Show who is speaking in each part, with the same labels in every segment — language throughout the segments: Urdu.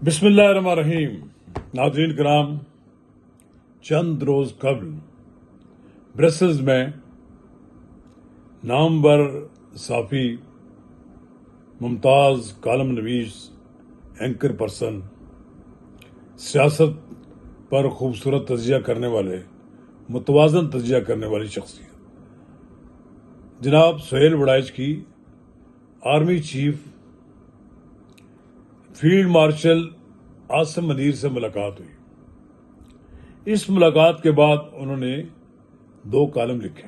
Speaker 1: بسم اللہ الرحمن الرحیم. ناظرین کرام، چند روز قبل برسلز میں نامور صحافی، ممتاز کالم نویس، اینکر پرسن، سیاست پر خوبصورت تجزیہ کرنے والے، متوازن تجزیہ کرنے والی شخصیت جناب سہیل وڑائچ کی army chief field marshal Asim Munir سے ملاقات ہوئی. اس ملاقات کے بعد انہوں نے 2 کالم لکھے.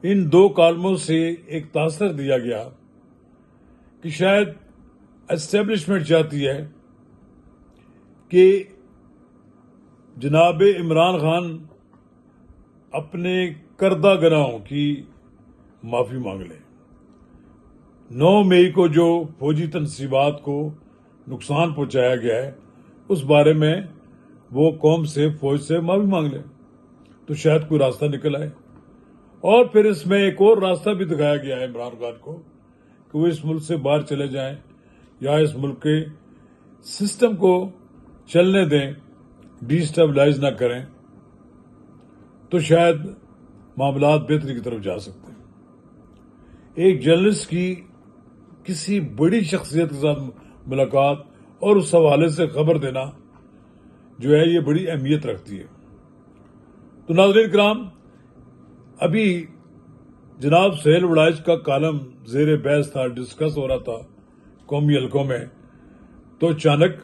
Speaker 1: ان 2 کالموں سے ایک تاثر دیا گیا کہ شاید اسٹیبلشمنٹ چاہتی ہے کہ جناب عمران خان اپنے کردہ گناہوں کی معافی مانگ لیں. 9 مئی کو جو فوجی تنصیبات کو نقصان پہنچایا گیا ہے اس بارے میں وہ قوم سے، فوج سے معافی مانگ لیں تو شاید کوئی راستہ نکل آئے. اور پھر اس میں ایک اور راستہ بھی دکھایا گیا ہے عمران خان کو کہ وہ اس ملک سے باہر چلے جائیں یا اس ملک کے سسٹم کو چلنے دیں، ڈی اسٹیبلائز نہ کریں تو شاید معاملات بہتری کی طرف جا سکتے ہیں. ایک جرنلسٹ کی کسی بڑی شخصیت کے ساتھ ملاقات اور اس حوالے سے خبر دینا جو ہے یہ بڑی اہمیت رکھتی ہے. تو ناظرین کرام، ابھی جناب سہیل وڑائچ کا کالم زیر بحث تھا، ڈسکس ہو رہا تھا قومی حلقوں میں، تو اچانک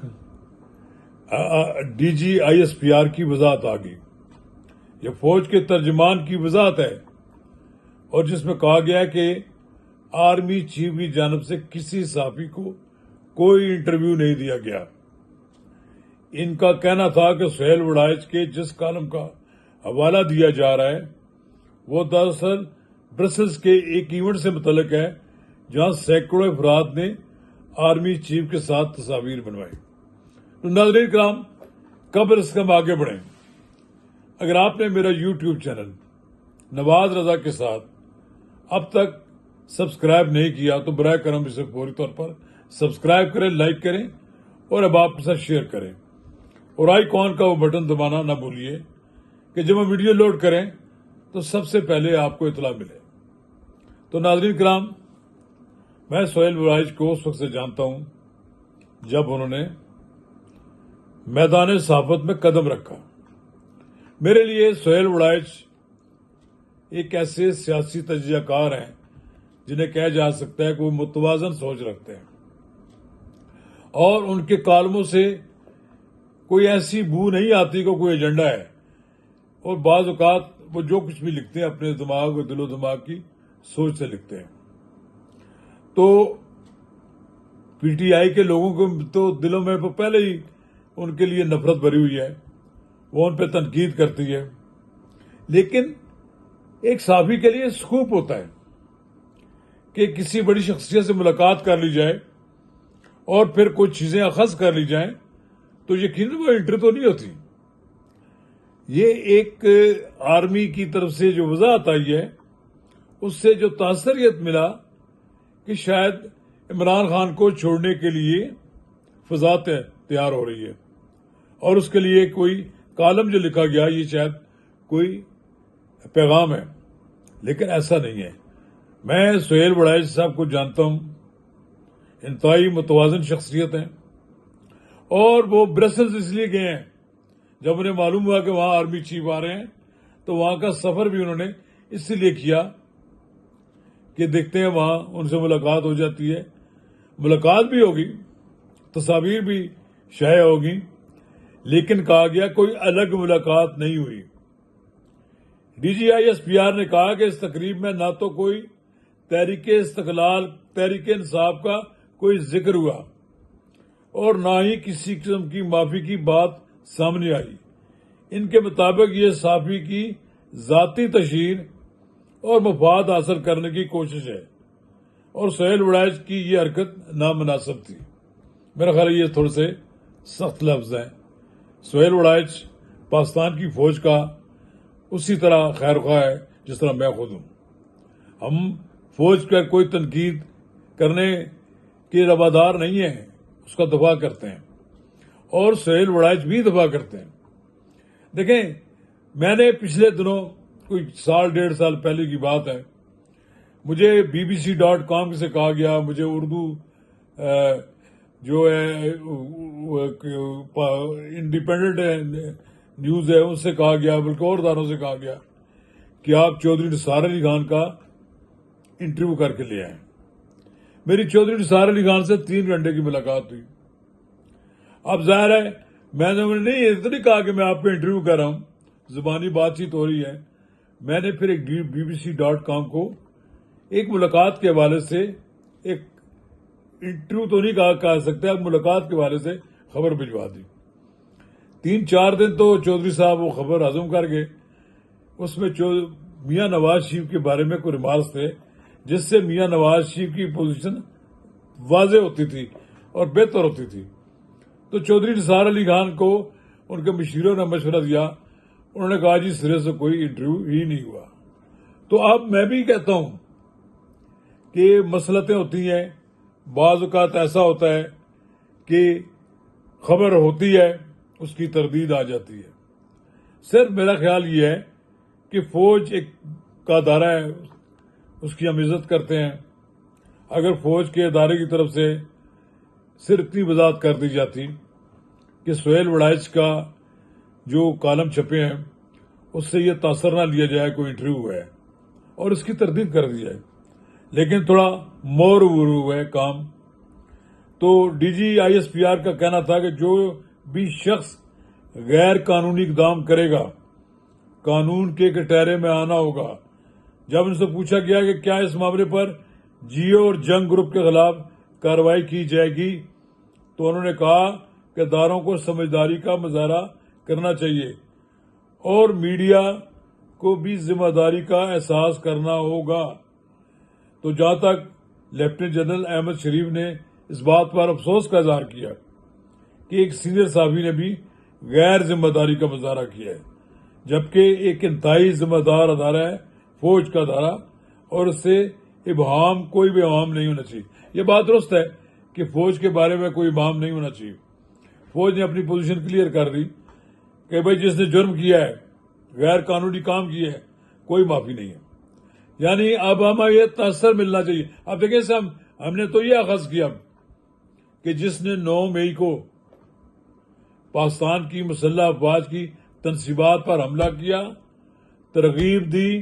Speaker 1: D G I S P R کی وضاحت آ گئی. یہ فوج کے ترجمان کی وضاحت ہے اور جس میں کہا گیا کہ آرمی چیف کی جانب سے کسی صحافی کو کوئی انٹرویو نہیں دیا گیا. ان کا کہنا تھا کہ سہیل وڑائچ کے جس کالم کا حوالہ دیا جا رہا ہے وہ دراصل برسلز کے ایک ایونٹ سے متعلق ہے جہاں سینکڑوں افراد نے آرمی چیف کے ساتھ تصاویر بنوائی. تو ناظرین کرام، قبل اس کے ہم آگے بڑھیں، اگر آپ نے میرا یوٹیوب چینل نواز رضا کے ساتھ اب تک سبسکرائب نہیں کیا تو براہ کرم اسے فوری طور پر سبسکرائب کریں، لائک کریں اور اب آپ کے ساتھ شیئر کریں اور آئیکن کا وہ بٹن دبانا نہ بھولیے کہ جب ہم ویڈیو لوڈ کریں تو سب سے پہلے آپ کو اطلاع ملے. تو ناظرین کرام، میں سہیل وڑائچ کو اس وقت سے جانتا ہوں جب انہوں نے میدان صحافت میں قدم رکھا. میرے لیے سہیل وڑائچ ایک ایسے سیاسی تجزیہ کار ہیں جنہیں کہا جا سکتا ہے کہ وہ متوازن سوچ رکھتے ہیں اور ان کے کالموں سے کوئی ایسی بو نہیں آتی کہ کوئی ایجنڈا ہے. اور بعض اوقات وہ جو کچھ بھی لکھتے ہیں اپنے دماغ اور دل و دماغ کی سوچ سے لکھتے ہیں. تو پی ٹی آئی کے لوگوں کو تو دلوں میں پہلے ہی ان کے لیے نفرت بھری ہوئی ہے، وہ ان پہ تنقید کرتی ہے. لیکن ایک صحافی کے لیے سکوپ ہوتا ہے کہ کسی بڑی شخصیت سے ملاقات کر لی جائے اور پھر کچھ چیزیں اخذ کر لی جائیں تو یقیناً وہ انٹری تو نہیں ہوتی. یہ ایک آرمی کی طرف سے جو وضاحت آئی ہے اس سے جو تاثریت ملا کہ شاید عمران خان کو چھوڑنے کے لیے فضا تیار ہو رہی ہے اور اس کے لیے کوئی کالم جو لکھا گیا یہ شاید کوئی پیغام ہے، لیکن ایسا نہیں ہے. میں سہیل وڑائچ صاحب کو جانتا ہوں، انتہائی متوازن شخصیت ہیں اور وہ برسلز اس لیے گئے ہیں جب انہیں معلوم ہوا کہ وہاں آرمی چیف آ رہے ہیں تو وہاں کا سفر بھی انہوں نے اس لیے کیا کہ دیکھتے ہیں وہاں ان سے ملاقات ہو جاتی ہے. ملاقات بھی ہوگی، تصاویر بھی شائع ہوگی، لیکن کہا گیا کوئی الگ ملاقات نہیں ہوئی. D G I S P R نے کہا کہ اس تقریب میں نہ تو کوئی تحریک استقلال، تحریک انصاف کا کوئی ذکر ہوا اور نہ ہی کسی قسم کی معافی کی بات سامنے آئی. ان کے مطابق یہ صحافی کی ذاتی تشہیر اور مفاد حاصل کرنے کی کوشش ہے اور سہیل وڑائچ کی یہ حرکت نامناسب تھی. میرا خیال ہے یہ تھوڑے سے سخت لفظ ہیں. سہیل وڑائچ پاکستان کی فوج کا اسی طرح خیر خواہ ہے جس طرح میں خود ہوں. ہم فوج کا کوئی تنقید کرنے کے روادار نہیں ہیں اس کا دفاع کرتے ہیں اور سہیل وڑائچ بھی دفاع کرتے ہیں. دیکھیں، میں نے پچھلے دنوں کوئی سال ڈیڑھ سال پہلے کی بات ہے، مجھے BBC.com سے کہا گیا، مجھے اردو جو ہے انڈیپینڈنٹ نیوز ہے اس سے کہا گیا، بلکہ اور اداروں سے کہا گیا کہ آپ چودھری نثار علی خان کا انٹرویو کر کے لے آئیں. میری چودھری نثار علی خان سے 3 گھنٹے کی ملاقات ہوئی. اب ظاہر ہے میں نے انہیں نہیں تو نہیں کہا کہ میں آپ کو انٹرویو کر رہا ہوں، زبانی بات چیت ہو رہی ہے. میں نے پھر ایک BBC.com کو ایک ملاقات کے حوالے سے، ایک انٹرویو تو نہیں کہہ سکتے، اب ملاقات کے حوالے سے خبر بھجوا دی. 3-4 دن تو چودھری صاحب وہ خبر ہضم کر گئے. اس میں میاں نواز شریف کے بارے میں کوئی ریمارکس تھے جس سے میاں نواز شریف کی پوزیشن واضح ہوتی تھی اور بہتر ہوتی تھی. تو چودھری نثار علی خان کو ان کے مشیروں نے مشورہ دیا، انہوں نے کہا جی سرے سے کوئی انٹرویو ہی نہیں ہوا. تو اب میں بھی کہتا ہوں کہ مسلطیں ہوتی ہیں، بعض اوقات ایسا ہوتا ہے کہ خبر ہوتی ہے اس کی تردید آ جاتی ہے. صرف میرا خیال یہ ہے کہ فوج ایک کا ادارہ ہے، اس کی ہم عزت کرتے ہیں. اگر فوج کے ادارے کی طرف سے صرف اتنی وضاحت کر دی جاتی کہ سہیل وڑائچ کا جو کالم چھپے ہیں اس سے یہ تاثر نہ لیا جائے کوئی انٹرویو ہے اور اس کی تردید کر دی جائے، لیکن تھوڑا مور ورو ہے کام. تو DG ISPR کا کہنا تھا کہ جو بھی شخص غیر قانونی اقدام کرے گا قانون کے کٹہرے میں آنا ہوگا. جب ان سے پوچھا گیا کہ کیا اس معاملے پر جیو اور جنگ گروپ کے خلاف کارروائی کی جائے گی تو انہوں نے کہا کہ اداروں کو سمجھداری کا مظاہرہ کرنا چاہیے اور میڈیا کو بھی ذمہ داری کا احساس کرنا ہوگا. تو جہاں تک لیفٹیننٹ جنرل احمد شریف نے اس بات پر افسوس کا اظہار کیا کہ ایک سینئر صحافی نے بھی غیر ذمہ داری کا مظاہرہ کیا ہے، جبکہ ایک انتہائی ذمہ دار ادارہ ہے فوج کا ادارہ، اور اس سے ابہام کوئی بھی ابہام نہیں ہونا چاہیے. یہ بات درست ہے کہ فوج کے بارے میں کوئی ابہام نہیں ہونا چاہیے. فوج نے اپنی پوزیشن کلیئر کر دی کہ بھائی جس نے جرم کیا ہے، غیر قانونی کام کیا ہے، کوئی معافی نہیں ہے. یعنی اب ہمیں یہ تاثر ملنا چاہیے. اب دیکھیں ہم نے تو یہ اخذ کیا کہ جس نے 9 مئی کو پاکستان کی مسلح افواج کی تنصیبات پر حملہ کیا، ترغیب دی،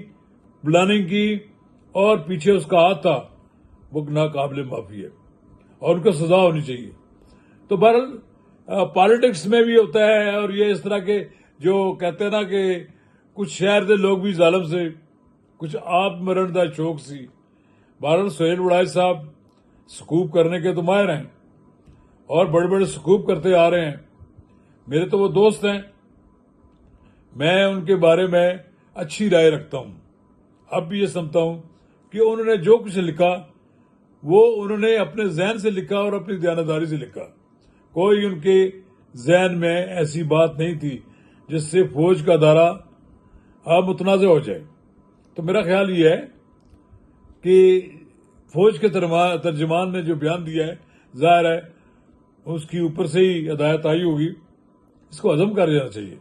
Speaker 1: پلاننگ کی اور پیچھے اس کا ہاتھ تھا، وہ ناقابل معافی ہے اور ان کو سزا ہونی چاہیے. تو بہرحال پالیٹکس میں بھی ہوتا ہے، اور یہ اس طرح کے جو کہتے ہیں نا کہ کچھ شہر دے لوگ بھی ظالم سے کچھ آپ مرن دا شوق سی. بہرحال سہیل وڑائچ صاحب سکوپ کرنے کے تو ماہر ہیں اور بڑے بڑے سکوپ کرتے آ رہے ہیں. میرے تو وہ دوست ہیں، میں ان کے بارے میں اچھی رائے رکھتا ہوں. اب بھی یہ سمجھتا ہوں کہ انہوں نے جو کچھ لکھا وہ انہوں نے اپنے ذہن سے لکھا اور اپنی دیانتداری سے لکھا. کوئی ان کے ذہن میں ایسی بات نہیں تھی جس سے فوج کا ادارہ متنازع ہو جائے. تو میرا خیال یہ ہے کہ فوج کے ترجمان نے جو بیان دیا ہے، ظاہر ہے اس کی اوپر سے ہی ہدایت آئی ہوگی، اس کو ہضم کر لینا چاہیے.